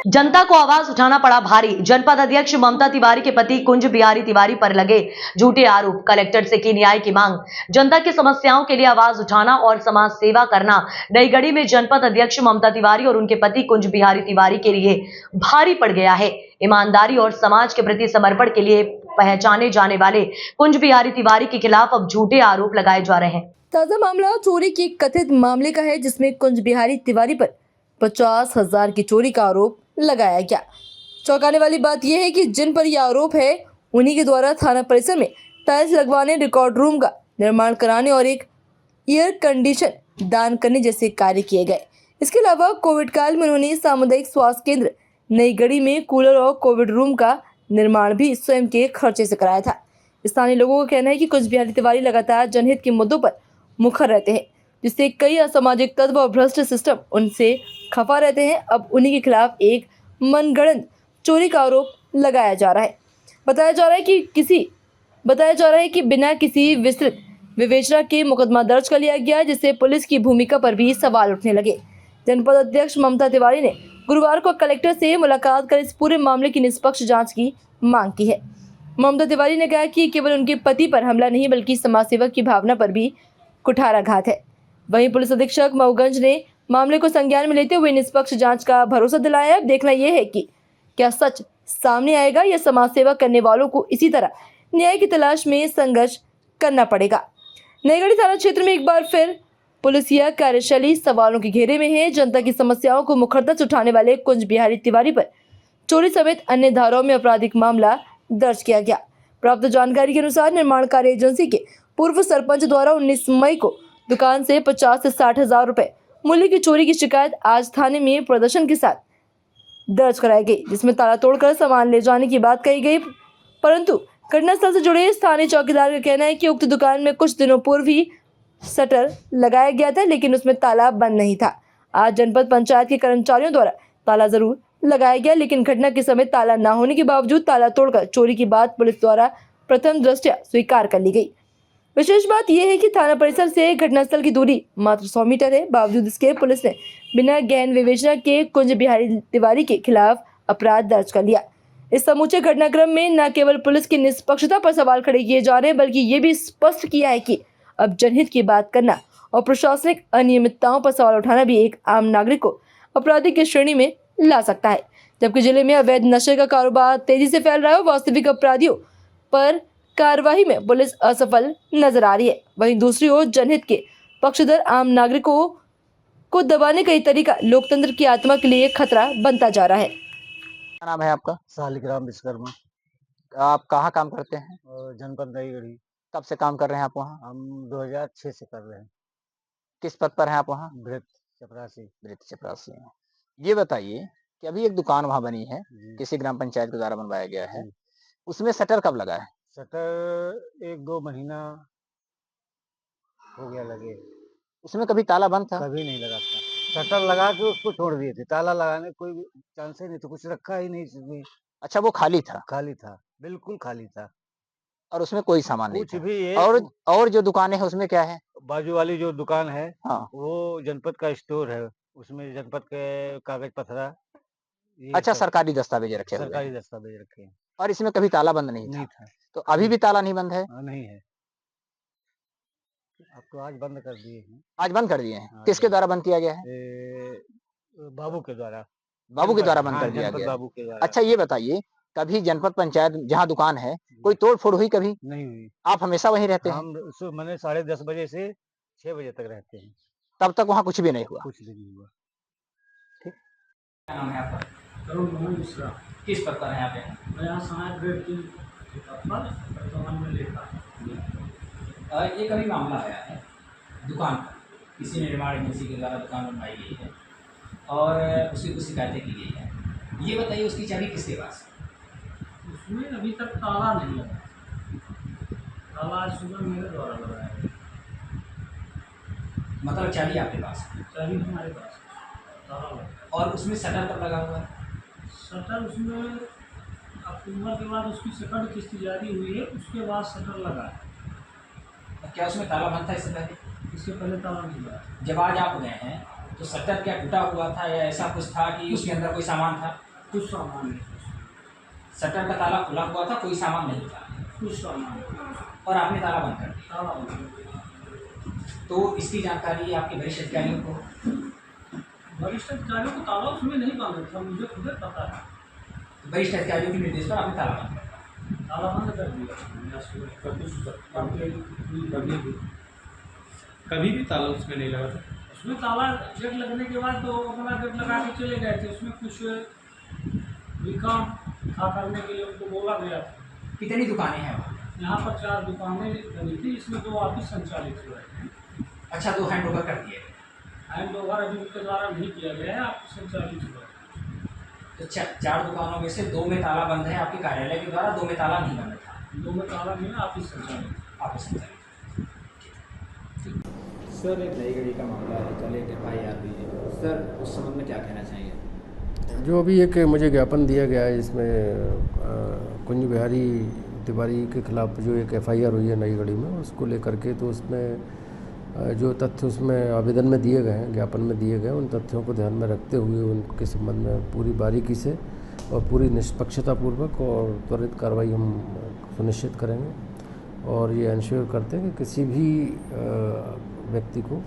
जनता को आवाज उठाना पड़ा भारी। जनपद अध्यक्ष ममता तिवारी के पति कुंज बिहारी तिवारी पर लगे झूठे आरोप। कलेक्टर से की न्याय की मांग। जनता की समस्याओं के लिए आवाज उठाना और समाज सेवा करना नईगढ़ी में जनपद अध्यक्ष ममता तिवारी और उनके पति कुंज बिहारी तिवारी के लिए भारी पड़ गया है। ईमानदारी और समाज के प्रति समर्पण के लिए पहचाने जाने वाले कुंज बिहारी तिवारी के खिलाफ अब झूठे आरोप लगाए जा रहे हैं। ताजा मामला चोरी के कथित मामले का है, जिसमें कुंज बिहारी तिवारी पर 50,000 की चोरी का आरोप लगाया गया। चौंकाने वाली बात यह है कि जिन पर यह आरोप है, उन्हीं के द्वारा थाना परिसर में टाइल्स लगवाने, रिकॉर्ड रूम का निर्माण कराने और एक एयर कंडीशन दान करने जैसे कार्य किए गए। इसके अलावा कोविड काल में उन्होंने सामुदायिक स्वास्थ्य केंद्र नईगढ़ी में कूलर और कोविड रूम का निर्माण भी स्वयं के खर्चे से कराया था। स्थानीय लोगों का कहना है कि कुंज बिहारी तिवारी लगातार जनहित के मुद्दों पर मुखर रहते हैं, जिससे कई असामाजिक तत्व और भ्रष्ट सिस्टम उनसे खफा रहते हैं। अब उन्हीं के खिलाफ एक मनगढ़ंत चोरी का आरोप लगाया जा रहा है। बताया जा रहा है कि बिना किसी विस्तृत विवेचना के मुकदमा दर्ज कर लिया गया, जिससे पुलिस की भूमिका पर भी सवाल उठने लगे। जनपद अध्यक्ष ममता तिवारी ने गुरुवार को कलेक्टर से मुलाकात कर इस पूरे मामले की निष्पक्ष जांच की मांग की है। ममता तिवारी ने कहा कि केवल उनके पति पर हमला नहीं, बल्कि समाज सेवक की भावना पर भी कुठाराघात है। वहीं पुलिस अधीक्षक मऊगंज ने मामले को संज्ञान में लेते हुए निष्पक्ष जांच का भरोसा दिलाया। अब देखना यह है कि क्या सच सामने आएगा या समाज सेवा करने वालों को इसी तरह न्याय की तलाश में संघर्ष करना पड़ेगा। नईगढ़ी थाना क्षेत्र में एक बार फिर पुलिसिया कार्यशैली सवालों के घेरे में है। जनता की समस्याओं को मुखरता से उठाने वाले कुंज बिहारी तिवारी पर चोरी समेत अन्य धाराओं में आपराधिक मामला दर्ज किया गया। प्राप्त जानकारी के अनुसार निर्माण कार्य एजेंसी के पूर्व सरपंच द्वारा 19 मई को दुकान से 50 से 60,000 रुपए मूल्य की चोरी की शिकायत आज थाने में प्रदर्शन के साथ दर्ज कराई गई, जिसमें ताला तोड़कर सामान ले जाने की बात कही गई। परंतु घटनास्थल से जुड़े स्थानीय चौकीदार का कहना है कि उक्त दुकान में कुछ दिनों पूर्व ही शटर लगाया गया था, लेकिन उसमें ताला बंद नहीं था। आज जनपद पंचायत के कर्मचारियों द्वारा ताला जरूर लगाया गया, लेकिन घटना के समय ताला न होने के बावजूद ताला तोड़कर चोरी की बात पुलिस द्वारा प्रथम दृष्टया स्वीकार कर ली गई। विशेष बात यह है कि थाना परिसर से घटनास्थल की दूरी मात्र 100 मीटर है। बावजूद इसके पुलिस ने बिना गहन विवेचना के कुंज बिहारी तिवारी के खिलाफ अपराध दर्ज कर लिया। इस समूचे घटनाक्रम में न केवल पुलिस की निष्पक्षता पर सवाल खड़े किए जा रहे हैं, बल्कि ये भी स्पष्ट किया है कि अब जनहित की बात करना और प्रशासनिक अनियमितताओं पर सवाल उठाना भी एक आम नागरिक को अपराधी की श्रेणी में ला सकता है। जबकि जिले में अवैध नशे का कारोबार तेजी से फैल रहा है, वास्तविक अपराधियों पर कार्रवाई में पुलिस असफल नजर आ रही है। वहीं दूसरी ओर जनहित के पक्षधर आम नागरिकों को दबाने का तरीका लोकतंत्र की आत्मा के लिए खतरा बनता जा रहा है। क्या नाम है आपका? शालिग्राम विश्वकर्मा। आप कहाँ काम करते हैं? जनपद नईगढ़ी। कब से काम कर रहे हैं आप वहाँ? हम 2006 से कर रहे हैं। किस पद पर हैं आप वहाँ? भृत्य चपरासी। वृत्ति चपरासी हैं। ये बताइए कि अभी एक दुकान वहाँ बनी है, किसी ग्राम पंचायत के द्वारा बनवाया गया है, उसमें शटर कब लगा है? शटर 1-2 महीना हो गया लगे। उसमें कभी ताला बंद था? कभी नहीं लगा था। शटर लगा के उसको छोड़ दिए थे, ताला लगाने कोई चांस ही नहीं था, कुछ रखा ही नहीं इसमें। अच्छा, वो खाली था? खाली था, बिल्कुल खाली था और उसमें कोई सामान नहीं कुछ था? भी। और जो दुकानें हैं उसमें क्या है? बाजू वाली जो दुकान है, हाँ, वो जनपद का स्टोर है, उसमें जनपद के कागज पत्रा। अच्छा, सरकारी दस्तावेज रखे हुए सरकारी हैं दस्तावेज रखे हैं। और इसमें कभी ताला बंद नहीं था? तो अभी भी ताला नहीं बंद है? नहीं है, अब तो आज बंद कर दिए हैं। आज बंद कर दिए हैं? किसके द्वारा बंद किया गया है? बाबू के द्वारा। बाबू के द्वारा बंद कर दिया गया है। बाबू के द्वारा। अच्छा, ये बताइए, कभी जनपद पंचायत जहाँ दुकान है कोई तोड़ फोड़ हुई कभी? नहीं हुई। आप हमेशा वहीं रहते हैं? हम मैंने 10:30 बजे से 6 बजे तक रहते हैं। तब तक वहाँ कुछ भी नहीं हुआ? कुछ भी नहीं हुआ। ठीक। क्या नाम है आपका? तरुण मोहन मिश्रा। किस पद पर हैं आप यहाँ? मैं यहाँ सहायक ग्रेड 3 पर वर्तमान में लेखा। एक अभी मामला आया है दुकान का, किसी निर्माण एजेंसी के द्वारा दुकान बनवाई गई है और उसकी कुछ शिकायतें की गई है। ये बताइए उसकी चाबी किसके पास है? उसमें अभी तक ताला नहीं लगा। ताला आज सुबह मेरे द्वारा लगाया है। मतलब चाबी आपके पास है? चाबी हमारे पास है, ताला लगा। और उसमें शटर कब लगा हुआ है? शटर उसमें अक्टूबर के बाद उसकी सेकंड किस्त जारी हुई है, उसके बाद शटर लगा है। क्या उसमें ताला बंद था इससे पहले? इससे पहले ताला नहीं लगा। जब आज आप गए हैं तो शटर क्या टूटा हुआ था या ऐसा कुछ था कि उसके अंदर कोई सामान था? कुछ सामान नहीं, शटर का ताला खुला हुआ था, कोई सामान नहीं था कुछ सामान नहीं, और आपने ताला बंद कर दिया। ताला बंद कर दिया। तो इसकी जानकारी आपके वरिष्ठ अधिकारियों को? वरिष्ठ अधिकारियों को ताला उसमें नहीं बंद था, मुझे खुद पता है। वरिष्ठ अधिकारियों के निर्देश पर आपने ताला बंद कर दिया। ताला बंद कर दिया। कभी भी ताला उसमें नहीं लगा था। उसमें ताला गेट लगने के बाद तो अपना गेट लगा के चले गए थे। उसमें कुछ भी काम था करने के लिए उनको बोला गया था। कितनी दुकानें हैं वहाँ? यहाँ पर 4 दुकानें बनी थी, इसमें 2 ऑफिस संचालित हुए हैं। अच्छा, 2 हैंड ओवर कर दिए। हैंड ओवर अभी उनके द्वारा नहीं किया गया है, ऑफिस संचालित हुआ है। तो 4 दुकानों में से 2 में ताला बंद है आपके कार्यालय के द्वारा, 2 में ताला नहीं बंद था 2 में ताला नहीं है, ऑफिस संचालित। आपके संचालित। सर एक नई गढ़ी का मामला है, कल एक FIR हुई है सर, उस संबंध में क्या कहना चाहिए? जो अभी एक मुझे ज्ञापन दिया गया है, इसमें कुंज बिहारी तिवारी के खिलाफ जो एक FIR हुई है नई गढ़ी में, उसको लेकर के तो उसमें जो तथ्य उसमें आवेदन में दिए गए हैं, ज्ञापन में दिए गए, उन तथ्यों को ध्यान में रखते हुए उनके संबंध में पूरी बारीकी से और पूरी निष्पक्षतापूर्वक और त्वरित कार्रवाई हम सुनिश्चित करेंगे और ये इंश्योर करते हैं कि किसी भी व्यक्ति को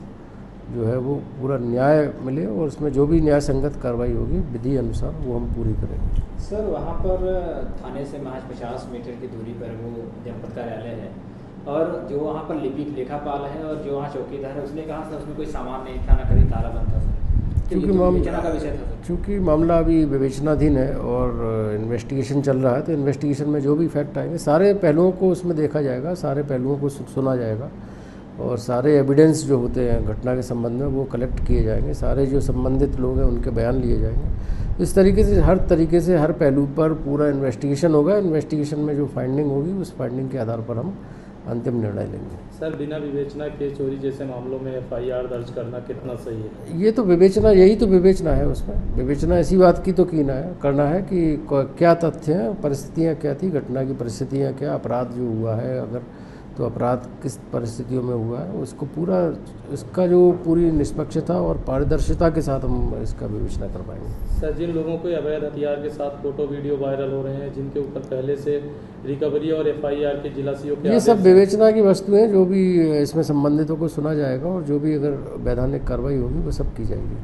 जो है वो पूरा न्याय मिले और उसमें जो भी न्याय संगत कार्रवाई होगी विधि अनुसार वो हम पूरी करेंगे। सर वहाँ पर थाने से महज 50 मीटर की दूरी पर वो जनपद कार्यालय है और जो वहाँ पर लिपिक लेखापाल है और जो वहाँ चौकीदार है, उसने कहा था उसमें कोई सामान नहीं था, ना कभी ताला बंद था सर, चूँकि मामला अभी विवेचनाधीन है और इन्वेस्टिगेशन चल रहा है, तो इन्वेस्टिगेशन में जो भी फैक्ट आएंगे सारे पहलुओं को उसमें देखा जाएगा, सारे पहलुओं को सुना जाएगा और सारे एविडेंस जो होते हैं घटना के संबंध में वो कलेक्ट किए जाएंगे, सारे जो संबंधित लोग हैं उनके बयान लिए जाएंगे। इस तरीके से हर पहलू पर पूरा इन्वेस्टिगेशन होगा। इन्वेस्टिगेशन में जो फाइंडिंग होगी उस फाइंडिंग के आधार पर हम अंतिम निर्णय लेंगे। सर बिना विवेचना के चोरी जैसे मामलों में FIR दर्ज करना कितना सही है? ये तो विवेचना, यही तो विवेचना है। उसमें विवेचना ऐसी बात की तो करना है कि क्या तथ्य हैं, परिस्थितियाँ क्या थी, घटना की परिस्थितियाँ क्या, अपराध जो हुआ है अगर तो अपराध किस परिस्थितियों में हुआ है, उसको पूरा इसका जो पूरी निष्पक्षता और पारदर्शिता के साथ हम इसका विवेचना कर पाएंगे। सर जिन लोगों को अवैध हथियार के साथ फोटो वीडियो वायरल हो रहे हैं, जिनके ऊपर पहले से रिकवरी और FIR के जिला CO के ये सब विवेचना की वस्तु हैं, जो भी इसमें संबंधितों को सुना जाएगा और जो भी अगर वैधानिक कार्रवाई होगी वो सब की जाएगी।